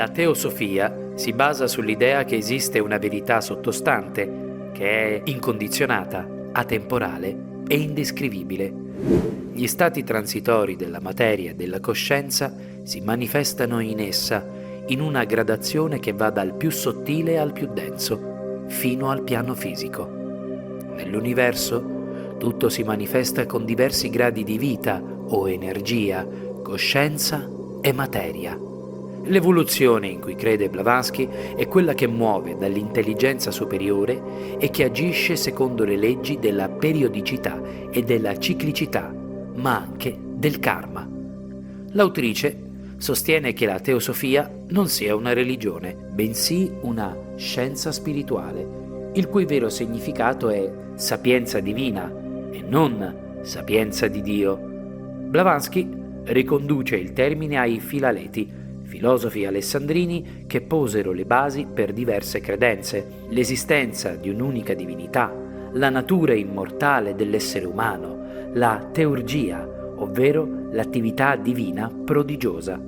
La teosofia si basa sull'idea che esiste una verità sottostante, che è incondizionata, atemporale e indescrivibile. Gli stati transitori della materia e della coscienza si manifestano in essa, in una gradazione che va dal più sottile al più denso, fino al piano fisico. Nell'universo tutto si manifesta con diversi gradi di vita o energia, coscienza e materia. L'evoluzione in cui crede Blavatsky è quella che muove dall'intelligenza superiore e che agisce secondo le leggi della periodicità e della ciclicità, ma anche del karma. L'autrice sostiene che la teosofia non sia una religione, bensì una scienza spirituale, il cui vero significato è sapienza divina e non sapienza di Dio. Blavatsky riconduce il termine ai Filaleti, filosofi alessandrini che posero le basi per diverse credenze, l'esistenza di un'unica divinità, la natura immortale dell'essere umano, la teurgia, ovvero l'attività divina prodigiosa.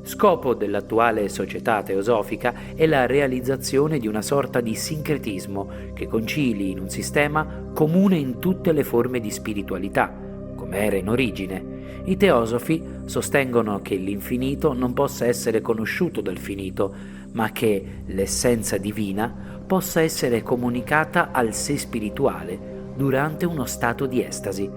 Scopo dell'attuale società teosofica è la realizzazione di una sorta di sincretismo che concili in un sistema comune in tutte le forme di spiritualità, come era in origine. I teosofi sostengono che l'infinito non possa essere conosciuto dal finito, ma che l'essenza divina possa essere comunicata al sé spirituale durante uno stato di estasi,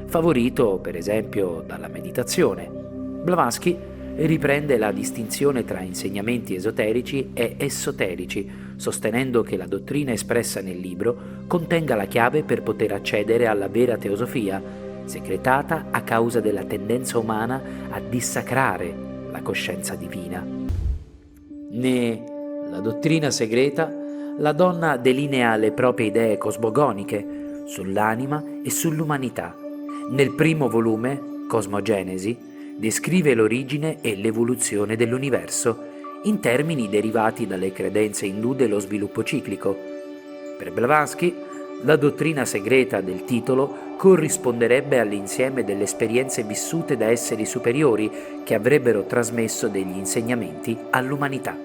favorito per esempio dalla meditazione. Blavatsky riprende la distinzione tra insegnamenti esoterici e esoterici, sostenendo che la dottrina espressa nel libro contenga la chiave per poter accedere alla vera teosofia, secretata a causa della tendenza umana a dissacrare la coscienza divina. Nella dottrina segreta, la donna delinea le proprie idee cosmogoniche sull'anima e sull'umanità. Nel primo volume, Cosmogenesi, descrive l'origine e l'evoluzione dell'universo in termini derivati dalle credenze indù dello sviluppo ciclico. Per Blavatsky, la dottrina segreta del titolo corrisponderebbe all'insieme delle esperienze vissute da esseri superiori che avrebbero trasmesso degli insegnamenti all'umanità.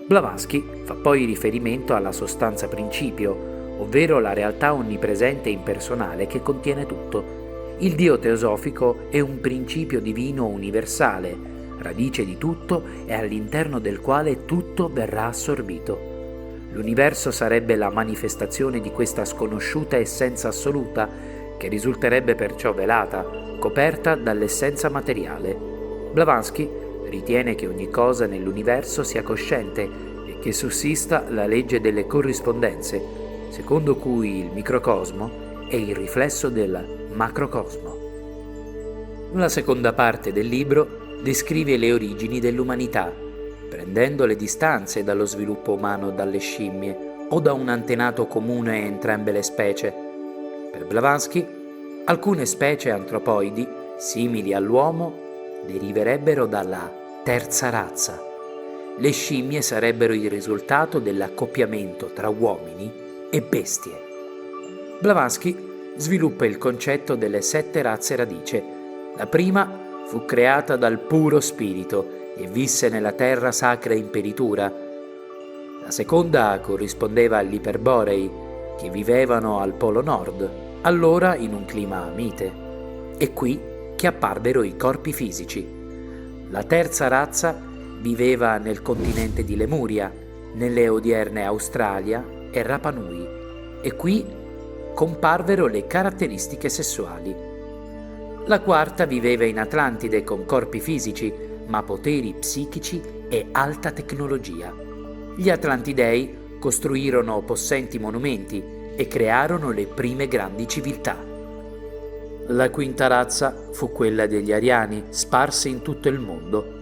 Blavatsky fa poi riferimento alla sostanza principio, ovvero la realtà onnipresente e impersonale che contiene tutto. Il Dio teosofico è un principio divino universale, radice di tutto e all'interno del quale tutto verrà assorbito. L'universo sarebbe la manifestazione di questa sconosciuta essenza assoluta, che risulterebbe perciò velata, coperta dall'essenza materiale. Blavatsky ritiene che ogni cosa nell'universo sia cosciente e che sussista la legge delle corrispondenze, secondo cui il microcosmo è il riflesso del macrocosmo. La seconda parte del libro descrive le origini dell'umanità, prendendo le distanze dallo sviluppo umano dalle scimmie o da un antenato comune a entrambe le specie. Per Blavatsky, alcune specie antropoidi, simili all'uomo, deriverebbero dalla terza razza. Le scimmie sarebbero il risultato dell'accoppiamento tra uomini e bestie. Blavatsky sviluppa il concetto delle 7 razze radice. La prima fu creata dal puro spirito e visse nella terra sacra imperitura. La seconda corrispondeva agli Iperborei, che vivevano al Polo Nord, allora in un clima mite. È qui che apparvero i corpi fisici. La terza razza viveva nel continente di Lemuria, nelle odierne Australia e Rapa Nui, e qui comparvero le caratteristiche sessuali. La quarta viveva in Atlantide con corpi fisici, ma poteri psichici e alta tecnologia. Gli Atlantidei costruirono possenti monumenti e crearono le prime grandi civiltà. La quinta razza fu quella degli Ariani, sparsi in tutto il mondo.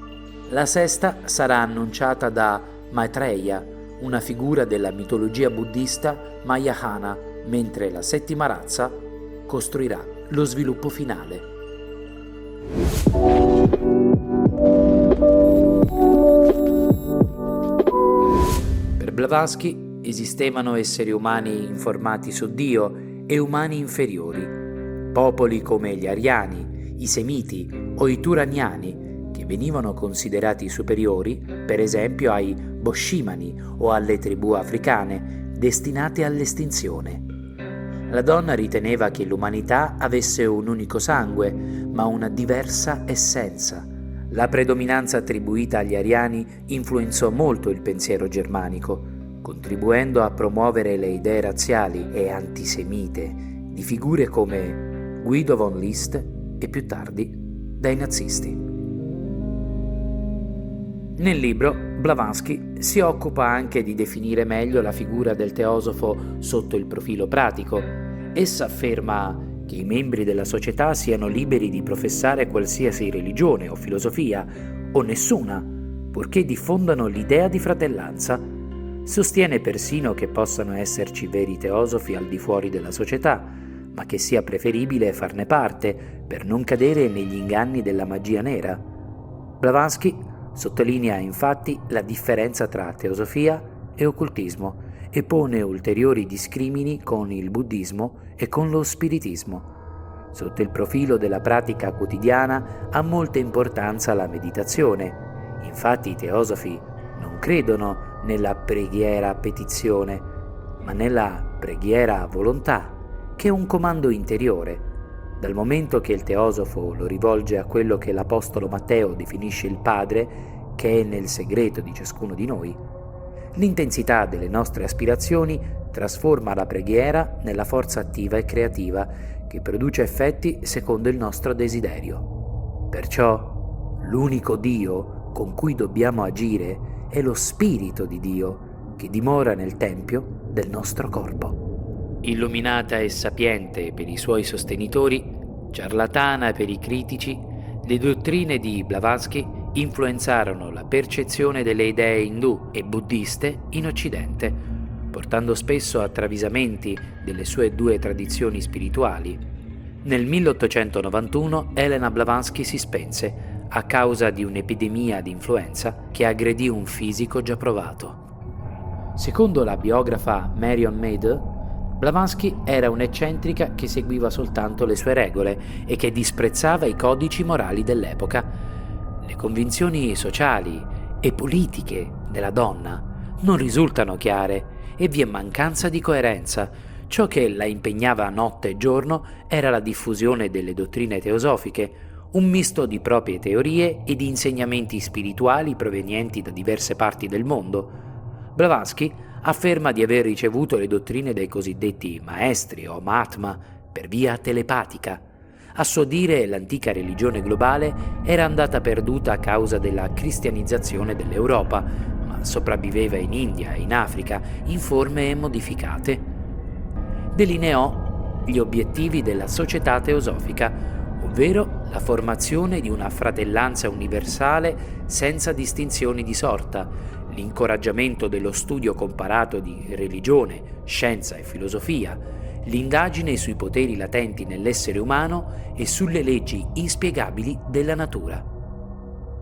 La sesta sarà annunciata da Maitreya, una figura della mitologia buddista Mahayana, mentre la settima razza costruirà lo sviluppo finale. Per Blavatsky esistevano esseri umani informati su Dio e umani inferiori, popoli come gli Ariani, i Semiti o i Turaniani, che venivano considerati superiori, per esempio ai Boshimani o alle tribù africane, destinate all'estinzione. La donna riteneva che l'umanità avesse un unico sangue, ma una diversa essenza. La predominanza attribuita agli ariani influenzò molto il pensiero germanico, contribuendo a promuovere le idee razziali e antisemite di figure come Guido von List e più tardi dai nazisti. Nel libro Blavatsky si occupa anche di definire meglio la figura del teosofo sotto il profilo pratico. Essa afferma che i membri della società siano liberi di professare qualsiasi religione o filosofia, o nessuna, purché diffondano l'idea di fratellanza. Sostiene persino che possano esserci veri teosofi al di fuori della società, ma che sia preferibile farne parte per non cadere negli inganni della magia nera. Blavatsky sottolinea infatti la differenza tra teosofia e occultismo e pone ulteriori discrimini con il buddismo e con lo spiritismo. Sotto il profilo della pratica quotidiana ha molta importanza la meditazione. Infatti i teosofi non credono nella preghiera a petizione, ma nella preghiera a volontà, che è un comando interiore. Dal momento che il teosofo lo rivolge a quello che l'apostolo Matteo definisce il Padre, che è nel segreto di ciascuno di noi, l'intensità delle nostre aspirazioni trasforma la preghiera nella forza attiva e creativa che produce effetti secondo il nostro desiderio. Perciò l'unico Dio con cui dobbiamo agire è lo Spirito di Dio che dimora nel tempio del nostro corpo. Illuminata e sapiente per i suoi sostenitori, ciarlatana per i critici, le dottrine di Blavatsky influenzarono la percezione delle idee indù e buddiste in Occidente, portando spesso a travisamenti delle sue due tradizioni spirituali. Nel 1891 Helena Blavatsky si spense a causa di un'epidemia di influenza che aggredì un fisico già provato. Secondo la biografa Marion Mead, Blavatsky era un'eccentrica che seguiva soltanto le sue regole e che disprezzava i codici morali dell'epoca. Le convinzioni sociali e politiche della donna non risultano chiare e vi è mancanza di coerenza. Ciò che la impegnava notte e giorno era la diffusione delle dottrine teosofiche, un misto di proprie teorie e di insegnamenti spirituali provenienti da diverse parti del mondo. Blavatsky afferma di aver ricevuto le dottrine dai cosiddetti maestri o Mahatma per via telepatica. A suo dire, l'antica religione globale era andata perduta a causa della cristianizzazione dell'Europa, ma sopravviveva in India e in Africa in forme modificate. Delineò gli obiettivi della società teosofica, ovvero la formazione di una fratellanza universale senza distinzioni di sorta, l'incoraggiamento dello studio comparato di religione, scienza e filosofia, l'indagine sui poteri latenti nell'essere umano e sulle leggi inspiegabili della natura.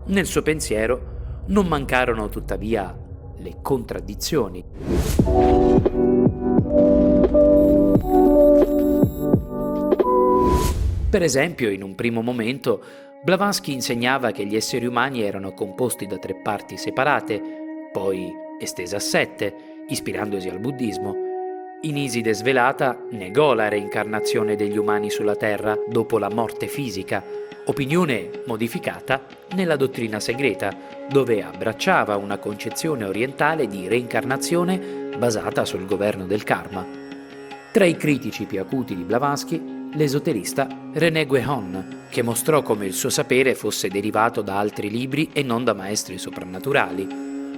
Nel suo pensiero non mancarono tuttavia le contraddizioni. Per esempio, in un primo momento, Blavatsky insegnava che gli esseri umani erano composti da 3 parti separate, poi estesa a 7, ispirandosi al buddismo. In Iside Svelata negò la reincarnazione degli umani sulla Terra dopo la morte fisica, opinione modificata nella dottrina segreta, dove abbracciava una concezione orientale di reincarnazione basata sul governo del karma. Tra i critici più acuti di Blavatsky, l'esoterista René Guénon, che mostrò come il suo sapere fosse derivato da altri libri e non da maestri soprannaturali.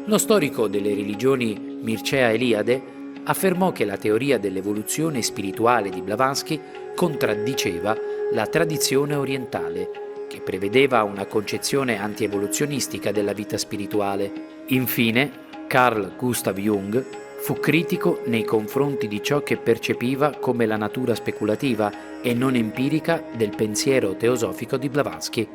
Lo storico delle religioni Mircea Eliade affermò che la teoria dell'evoluzione spirituale di Blavatsky contraddiceva la tradizione orientale, che prevedeva una concezione antievoluzionistica della vita spirituale. Infine, Carl Gustav Jung fu critico nei confronti di ciò che percepiva come la natura speculativa e non empirica del pensiero teosofico di Blavatsky.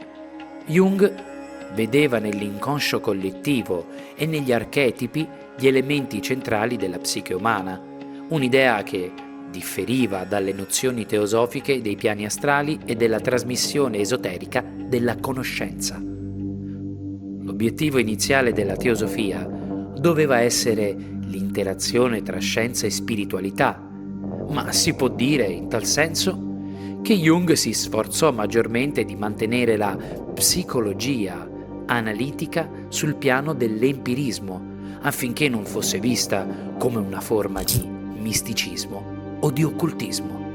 Jung vedeva nell'inconscio collettivo e negli archetipi gli elementi centrali della psiche umana, un'idea che differiva dalle nozioni teosofiche dei piani astrali e della trasmissione esoterica della conoscenza. L'obiettivo iniziale della teosofia doveva essere l'interazione tra scienza e spiritualità, ma si può dire, in tal senso, che Jung si sforzò maggiormente di mantenere la psicologia analitica sul piano dell'empirismo, affinché non fosse vista come una forma di misticismo o di occultismo.